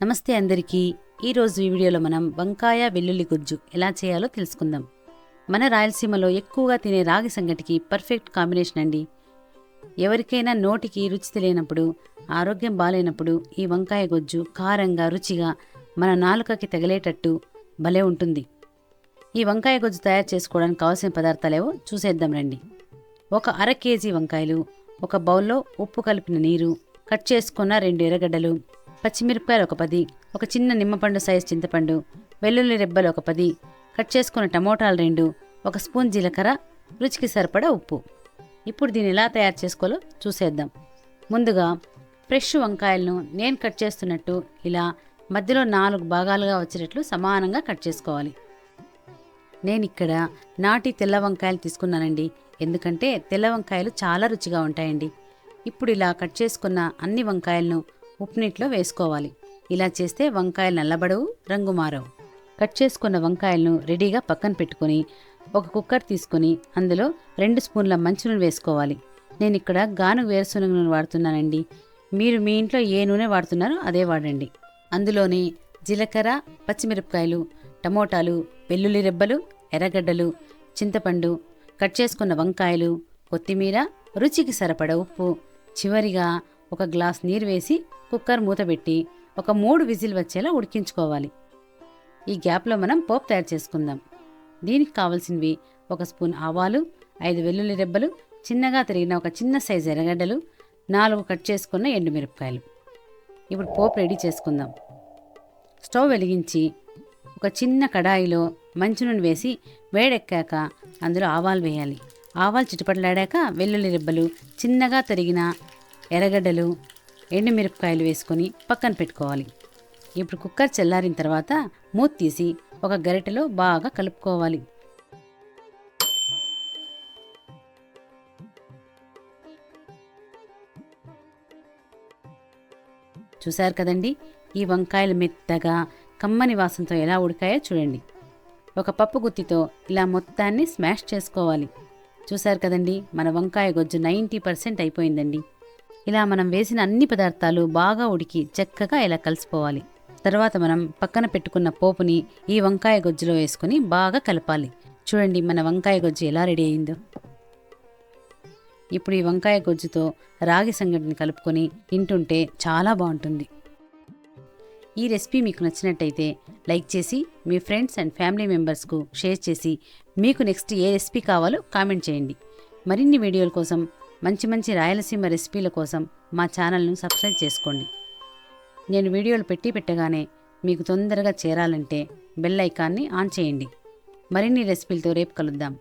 నమస్తే అందరికీ. ఈరోజు ఈ వీడియోలో మనం వంకాయ వెల్లుల్లి గుజ్జు ఎలా చేయాలో తెలుసుకుందాం. మన రాయలసీమలో ఎక్కువగా తినే రాగి సంగటికి పర్ఫెక్ట్ కాంబినేషన్ అండి. ఎవరికైనా నోటికి రుచి తెలియనప్పుడు, ఆరోగ్యం బాలేనప్పుడు ఈ వంకాయ గుజ్జు కారంగా రుచిగా మన నాలుకకి తగిలేటట్టు భలే ఉంటుంది. ఈ వంకాయ గుజ్జు తయారు చేసుకోవడానికి కావాల్సిన పదార్థాలేవో చూసేద్దాం రండి. ఒక అర కేజీ వంకాయలు, ఒక బౌల్లో ఉప్పు కలిపిన నీరు, కట్ చేసుకున్న 2 ఎర్రగడ్డలు, పచ్చిమిరపకాయలు ఒక 10, ఒక చిన్న నిమ్మపండు సైజు చింతపండు, వెల్లుల్లి రెబ్బలు ఒక 10, కట్ చేసుకున్న టమోటాలు 2, ఒక స్పూన్ జీలకర్ర, రుచికి సరిపడా ఉప్పు. ఇప్పుడు దీన్ని ఎలా తయారు చేసుకోవాలో చూసేద్దాం. ముందుగా ఫ్రెష్ వంకాయలను నేను కట్ చేస్తున్నట్టు ఇలా మధ్యలో 4 భాగాలుగా వచ్చేటట్లు సమానంగా కట్ చేసుకోవాలి. నేను ఇక్కడ నాటి తెల్ల వంకాయలు తీసుకున్నానండి, ఎందుకంటే తెల్ల వంకాయలు చాలా రుచిగా ఉంటాయండి. ఇప్పుడు ఇలా కట్ చేసుకున్న అన్ని వంకాయలను ఉప్పు నీటిలో వేసుకోవాలి. ఇలా చేస్తే వంకాయలు నల్లబడవు, రంగు మారవు. కట్ చేసుకున్న వంకాయలను రెడీగా పక్కన పెట్టుకుని ఒక కుక్కర్ తీసుకుని అందులో 2 స్పూన్ల మంచి నూనె వేసుకోవాలి. నేను ఇక్కడ గానుగ వేరుశనగ నూనె వాడుతున్నానండి. మీరు మీ ఇంట్లో ఏ నూనె వాడుతున్నారో అదే వాడండి. అందులోని జీలకర్ర, పచ్చిమిరపకాయలు, టమోటాలు, వెల్లుల్లి రెబ్బలు, ఎర్రగడ్డలు, చింతపండు, కట్ చేసుకున్న వంకాయలు, కొత్తిమీర, రుచికి సరిపడ ఉప్పు, చివరిగా ఒక గ్లాస్ నీరు వేసి కుక్కర్ మూతపెట్టి ఒక 3 విజిల్ వచ్చేలా ఉడికించుకోవాలి. ఈ గ్యాప్లో మనం పోపు తయారు చేసుకుందాం. దీనికి కావలసినవి ఒక స్పూన్ ఆవాలు, 5 వెల్లుల్లి రెబ్బలు, చిన్నగా తరిగిన ఒక చిన్న సైజు ఎర్రగడ్డలు, 4 కట్ చేసుకున్న ఎండుమిరపకాయలు. ఇప్పుడు పోపు రెడీ చేసుకుందాం. స్టవ్ వెలిగించి ఒక చిన్న కడాయిలో మంచి నూనె వేసి వేడెక్కాక అందులో ఆవాలు వేయాలి. ఆవాలు చిటపటలాడాక వెల్లుల్లి రెబ్బలు, చిన్నగా తరిగిన ఎర్రగడ్డలు, ఎండుమిరపకాయలు వేసుకొని పక్కన పెట్టుకోవాలి. ఇప్పుడు కుక్కర్ చల్లారిన తర్వాత మూత తీసి ఒక గరిటెలో బాగా కలుపుకోవాలి. చూశారు కదండి, ఈ వంకాయలు మెత్తగా కమ్మని వాసనతో ఎలా ఉడికాయో చూడండి. ఒక పప్పు గుత్తితో ఇలా మొత్తాన్ని స్మాష్ చేసుకోవాలి. చూశారు కదండి, మన వంకాయ గొజ్జు 90% అయిపోయిందండి. ఇలా మనం వేసిన అన్ని పదార్థాలు బాగా ఉడికి చక్కగా ఇలా కలిసిపోవాలి. తర్వాత మనం పక్కన పెట్టుకున్న పోపుని ఈ వంకాయ గొజ్జులో వేసుకుని బాగా కలపాలి. చూడండి మన వంకాయ గొజ్జు ఎలా రెడీ అయిందో. ఇప్పుడు ఈ వంకాయ గొజ్జుతో రాగి సంగటిని కలుపుకొని తింటుంటే చాలా బాగుంటుంది. ఈ రెసిపీ మీకు నచ్చినట్టయితే లైక్ చేసి మీ ఫ్రెండ్స్ అండ్ ఫ్యామిలీ మెంబర్స్కు షేర్ చేసి మీకు నెక్స్ట్ ఏ రెసిపీ కావాలో కామెంట్ చేయండి. మరిన్ని వీడియోల కోసం, మంచి మంచి రాయలసీమ రెసిపీల కోసం మా ఛానల్ను సబ్స్క్రైబ్ చేసుకోండి. నేను వీడియోలు పెట్టగానే మీకు తొందరగా చేరాలంటే బెల్ ఐకాన్ని ఆన్ చేయండి. మరిన్ని రెసిపీలతో రేపు కలుద్దాం.